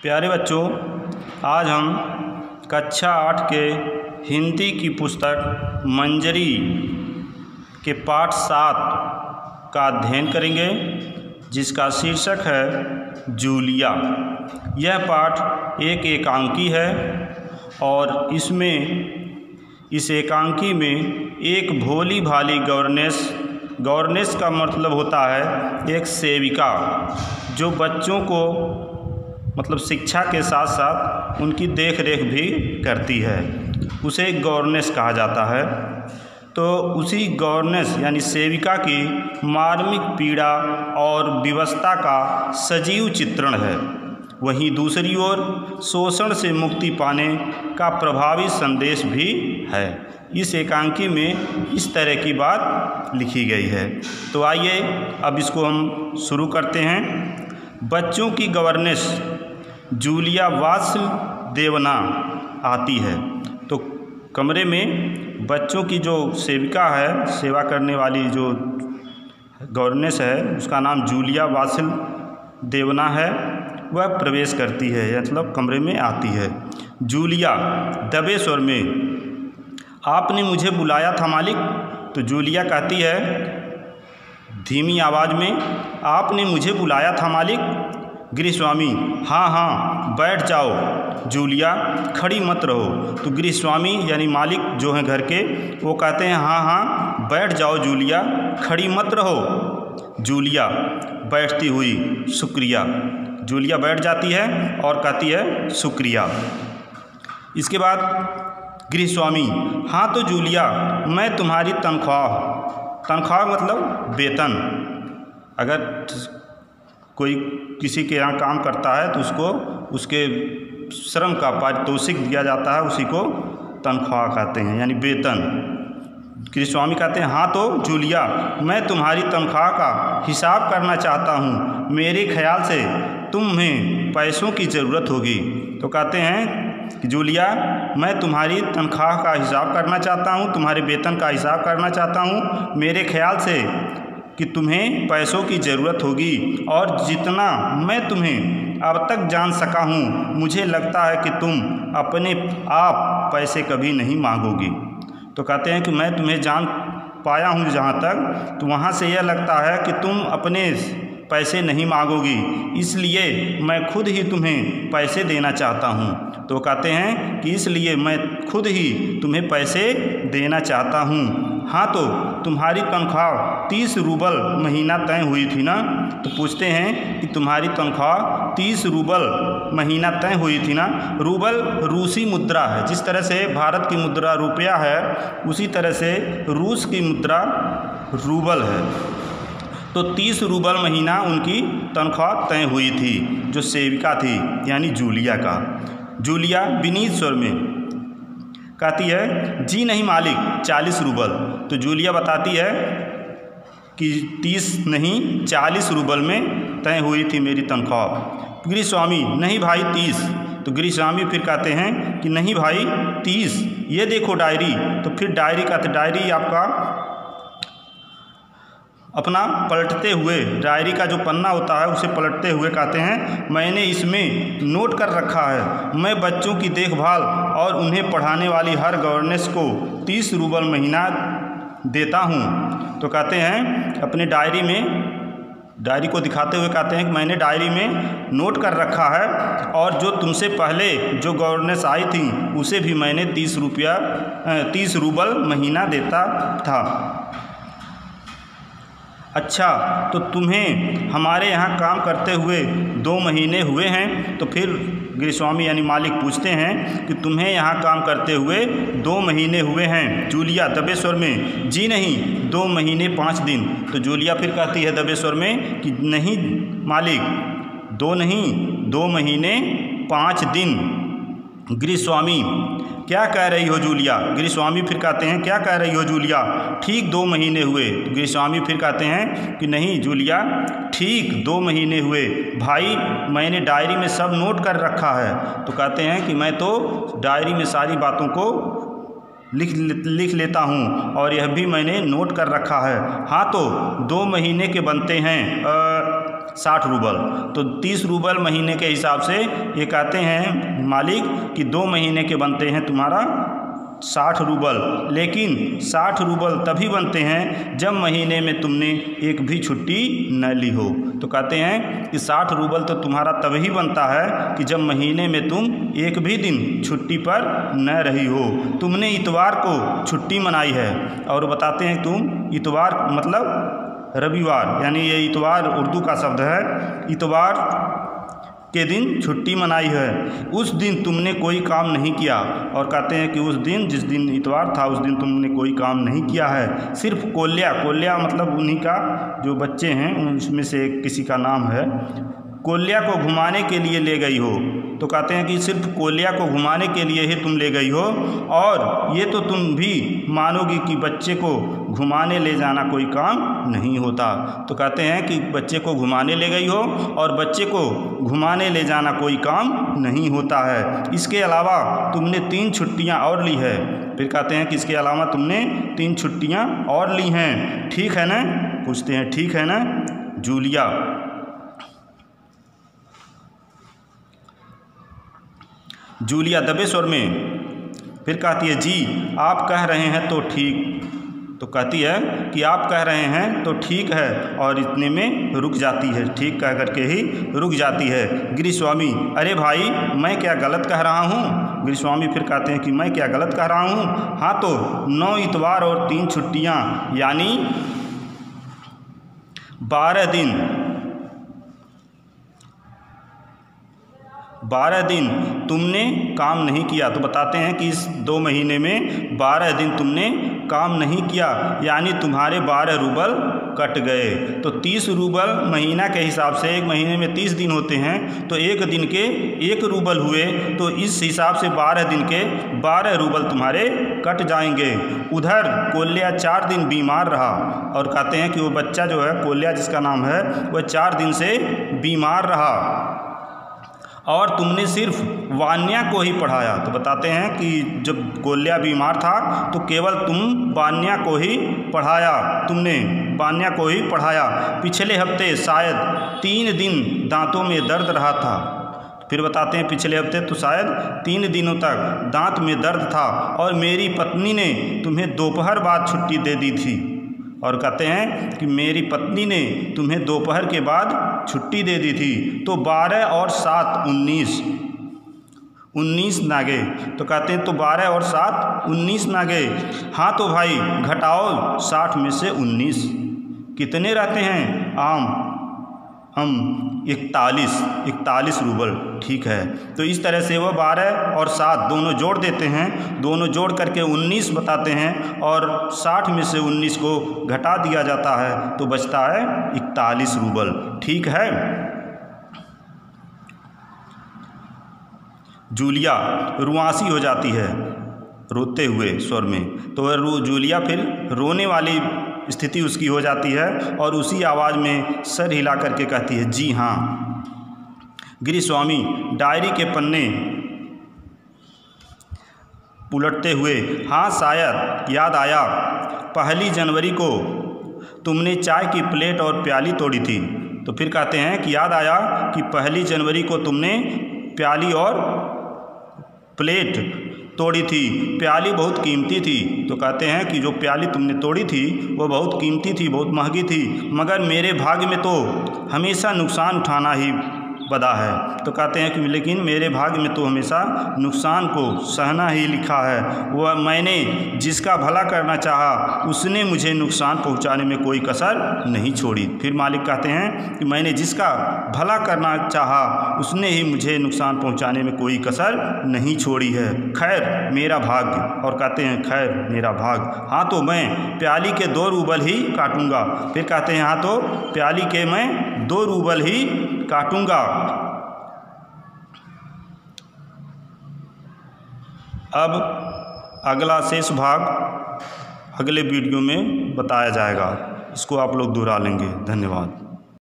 प्यारे बच्चों, आज हम कक्षा 8 के हिंदी की पुस्तक मंजरी के पाठ 7 का अध्ययन करेंगे, जिसका शीर्षक है जूलिया। यह पाठ एक एकांकी है और इस एकांकी में एक भोली भाली गवर्नेस का मतलब होता है एक सेविका, जो बच्चों को मतलब शिक्षा के साथ साथ उनकी देख रेख भी करती है, उसे गवर्नेस कहा जाता है। तो उसी गवर्नेस यानी सेविका की मार्मिक पीड़ा और विवशता का सजीव चित्रण है। वहीं दूसरी ओर शोषण से मुक्ति पाने का प्रभावी संदेश भी है। इस एकांकी में इस तरह की बात लिखी गई है। तो आइए अब इसको हम शुरू करते हैं। बच्चों की गवर्नेस जूलिया वात्सल्यदेवना आती है। तो कमरे में बच्चों की जो सेविका है, सेवा करने वाली जो गवर्नेस है, उसका नाम जूलिया वात्सल्यदेवना है, वह प्रवेश करती है, मतलब कमरे में आती है। जूलिया दबे स्वर में, आपने मुझे बुलाया था मालिक। तो जूलिया कहती है धीमी आवाज़ में, आपने मुझे बुलाया था मालिक। गृहस्वामी, हाँ हाँ बैठ जाओ जूलिया, खड़ी मत रहो। तो गृहस्वामी यानी मालिक जो हैं घर के, वो कहते हैं हाँ हाँ बैठ जाओ जूलिया, खड़ी मत रहो। जूलिया बैठती हुई, शुक्रिया। जूलिया बैठ जाती है और कहती है शुक्रिया। इसके बाद गृहस्वामी, हाँ तो जूलिया, मैं तुम्हारी तनख्वाह मतलब वेतन, अगर कोई किसी के यहाँ काम करता है तो उसको उसके श्रम का पारितोषिक दिया जाता है, उसी को तनख्वाह कहते हैं यानी वेतन। गृहस्वामी कहते हैं हाँ तो जूलिया, मैं तुम्हारी तनख्वाह का हिसाब करना चाहता हूँ। मेरे ख्याल से तुम्हें पैसों की ज़रूरत होगी। तो कहते हैं कि जूलिया, मैं तुम्हारी तनख्वाह का हिसाब करना चाहता हूँ, तुम्हारे वेतन का हिसाब करना चाहता हूँ। मेरे ख्याल से कि तुम्हें पैसों की ज़रूरत होगी, और जितना मैं तुम्हें अब तक जान सका हूँ, मुझे लगता है कि तुम अपने आप पैसे कभी नहीं मांगोगी। तो कहते हैं कि मैं तुम्हें जान पाया हूँ जहाँ तक, तो वहाँ से यह लगता है कि तुम अपने पैसे नहीं मांगोगी, इसलिए मैं खुद ही तुम्हें पैसे देना चाहता हूँ। तो कहते हैं कि इसलिए मैं खुद ही तुम्हें पैसे देना चाहता हूँ। हाँ तो तुम्हारी तनख्वाह 30 रूबल महीना तय हुई थी ना। तो पूछते हैं कि तुम्हारी तनख्वाह 30 रूबल महीना तय हुई थी ना। रूबल रूसी मुद्रा है, जिस तरह से भारत की मुद्रा रुपया है, उसी तरह से रूस की मुद्रा रूबल है। तो 30 रूबल महीना उनकी तनख्वाह तय हुई थी, जो सेविका थी यानी जूलिया का। जूलिया विनीत स्वर में कहती है जी नहीं मालिक, 40 रूबल। तो जूलिया बताती है कि 30 नहीं 40 रूबल में तय हुई थी मेरी तनख्वाह। गृहस्वामी, नहीं भाई 30। तो गृहस्वामी फिर कहते हैं कि नहीं भाई 30, ये देखो डायरी। तो फिर डायरी कहते, डायरी आपका अपना पलटते हुए, डायरी का जो पन्ना होता है उसे पलटते हुए कहते हैं मैंने इसमें नोट कर रखा है, मैं बच्चों की देखभाल और उन्हें पढ़ाने वाली हर गवर्नेस को 30 रूबल महीना देता हूँ। तो कहते हैं अपने डायरी को दिखाते हुए कहते हैं कि मैंने डायरी में नोट कर रखा है, और जो तुमसे पहले जो गवर्नेस आई थी उसे भी मैंने 30 रूबल महीना देता था। अच्छा, तो तुम्हें हमारे यहाँ काम करते हुए 2 महीने हुए हैं। तो फिर गृहस्वामी यानी मालिक पूछते हैं कि तुम्हें यहाँ काम करते हुए 2 महीने हुए हैं। जूलिया दबे स्वर में, जी नहीं 2 महीने 5 दिन। तो जूलिया फिर कहती है दबे स्वर में कि नहीं मालिक, 2 नहीं 2 महीने 5 दिन। गृहस्वामी, क्या कह रही हो जूलिया? गृहस्वामी फिर कहते हैं क्या कह रही हो जूलिया, ठीक 2 महीने हुए। गृहस्वामी फिर कहते हैं कि नहीं जूलिया, ठीक 2 महीने हुए भाई, मैंने डायरी में सब नोट कर रखा है। तो कहते हैं कि मैं तो डायरी में सारी बातों को लिख लेता हूँ, और यह भी मैंने नोट कर रखा है। हाँ तो 2 महीने के बनते हैं 60 रूबल। तो 30 रूबल महीने के हिसाब से ये कहते हैं मालिक कि 2 महीने के बनते हैं तुम्हारा 60 रूबल। लेकिन 60 रूबल तभी बनते हैं जब महीने में तुमने एक भी छुट्टी न ली हो। तो कहते हैं कि 60 रूबल तो तुम्हारा तभी बनता है कि जब महीने में तुम एक भी दिन छुट्टी पर न रही हो। तुमने इतवार को छुट्टी मनाई है, और बताते हैं तुम इतवार मतलब रविवार, यानी ये इतवार उर्दू का शब्द है, इतवार के दिन छुट्टी मनाई है। उस दिन तुमने कोई काम नहीं किया, और कहते हैं कि उस दिन जिस दिन इतवार था उस दिन तुमने कोई काम नहीं किया है। सिर्फ कोल्या मतलब उन्हीं का जो बच्चे हैं उसमें से किसी का नाम है, कोल्या को घुमाने के लिए ले गई हो। तो कहते हैं कि सिर्फ कोल्या को घुमाने के लिए ही तुम ले गई हो, और ये तो तुम भी मानोगी कि बच्चे को घुमाने ले जाना कोई काम नहीं होता। तो कहते हैं कि बच्चे को घुमाने ले गई हो और बच्चे को घुमाने ले जाना कोई काम नहीं होता है। इसके अलावा तुमने 3 छुट्टियां और ली है। फिर कहते हैं कि इसके अलावा तुमने 3 छुट्टियां और ली हैं, ठीक है ना? पूछते हैं ठीक है ना जूलिया? जूलिया दबे स्वर में फिर कहती है जी आप कह रहे हैं तो ठीक। तो कहती है कि आप कह रहे हैं तो ठीक है, और इतने में रुक जाती है, ठीक कह करके ही रुक जाती है। गिरिस्वामी अरे भाई मैं क्या गलत कह रहा हूँ? गिरिस्वामी फिर कहते हैं कि मैं क्या गलत कह रहा हूँ? हाँ तो 9 इतवार और 3 छुट्टियाँ यानी 12 दिन तुमने काम नहीं किया। तो बताते हैं कि इस 2 महीने में 12 दिन तुमने काम नहीं किया, यानी तुम्हारे 12 रूबल कट गए। तो 30 रूबल महीना के हिसाब से, एक महीने में 30 दिन होते हैं, तो एक दिन के 1 रूबल हुए। तो इस हिसाब से 12 दिन के 12 रूबल तुम्हारे कट जाएंगे। उधर कोल्या 4 दिन बीमार रहा, और कहते हैं कि वो बच्चा जो है कोल्या जिसका नाम है वह 4 दिन से बीमार रहा, और तुमने सिर्फ वान्या को ही पढ़ाया। तो बताते हैं कि जब कोल्या बीमार था तो केवल तुम वान्या को ही पढ़ाया, तुमने वान्या को ही पढ़ाया। पिछले हफ्ते शायद 3 दिन दांतों में दर्द रहा था। फिर बताते हैं पिछले हफ्ते तो शायद 3 दिनों तक दांत में दर्द था, और मेरी पत्नी ने तुम्हें दोपहर बाद छुट्टी दे दी थी। और कहते हैं कि मेरी पत्नी ने तुम्हें दोपहर के बाद छुट्टी दे दी थी। तो 12 और 7 19 ना गए। तो कहते हैं तो 12 और 7 19 ना गए। हाँ तो भाई घटाओ 60 में से 19, कितने रहते हैं? हम 41 रूबल, ठीक है। तो इस तरह से वो 12 और 7 दोनों जोड़ देते हैं, दोनों जोड़ करके 19 बताते हैं, और 60 में से 19 को घटा दिया जाता है तो बचता है 41 रूबल, ठीक है। जूलिया रुआंसी हो जाती है रोते हुए स्वर में, तो वह जूलिया फिर रोने वाली स्थिति उसकी हो जाती है, और उसी आवाज़ में सर हिला करके कहती है जी हाँ। गिरिस्वामी डायरी के पन्ने उलटते हुए हाँ शायद याद आया, 1 जनवरी को तुमने चाय की प्लेट और प्याली तोड़ी थी। तो फिर कहते हैं कि याद आया कि 1 जनवरी को तुमने प्याली और प्लेट तोड़ी थी। प्याली बहुत कीमती थी। तो कहते हैं कि जो प्याली तुमने तोड़ी थी वो बहुत कीमती थी, बहुत महंगी थी, मगर मेरे भाग्य में तो हमेशा नुकसान उठाना ही बदा है। तो कहते हैं कि लेकिन मेरे भाग्य में तो हमेशा नुकसान को सहना ही लिखा है। वह मैंने जिसका भला करना चाहा उसने मुझे नुकसान पहुंचाने में कोई कसर नहीं छोड़ी। फिर मालिक कहते हैं कि मैंने जिसका भला करना चाहा उसने ही मुझे नुकसान पहुंचाने में कोई कसर नहीं छोड़ी है। खैर मेरा भाग्य, और कहते हैं खैर मेरा भाग्य। हाँ तो मैं प्याली के 2 रूबल ही काटूंगा। फिर कहते हैं हाँ तो प्याली के मैं 2 रूबल ही काटूंगा। अब अगला शेष भाग अगले वीडियो में बताया जाएगा, इसको आप लोग दोहरा लेंगे। धन्यवाद।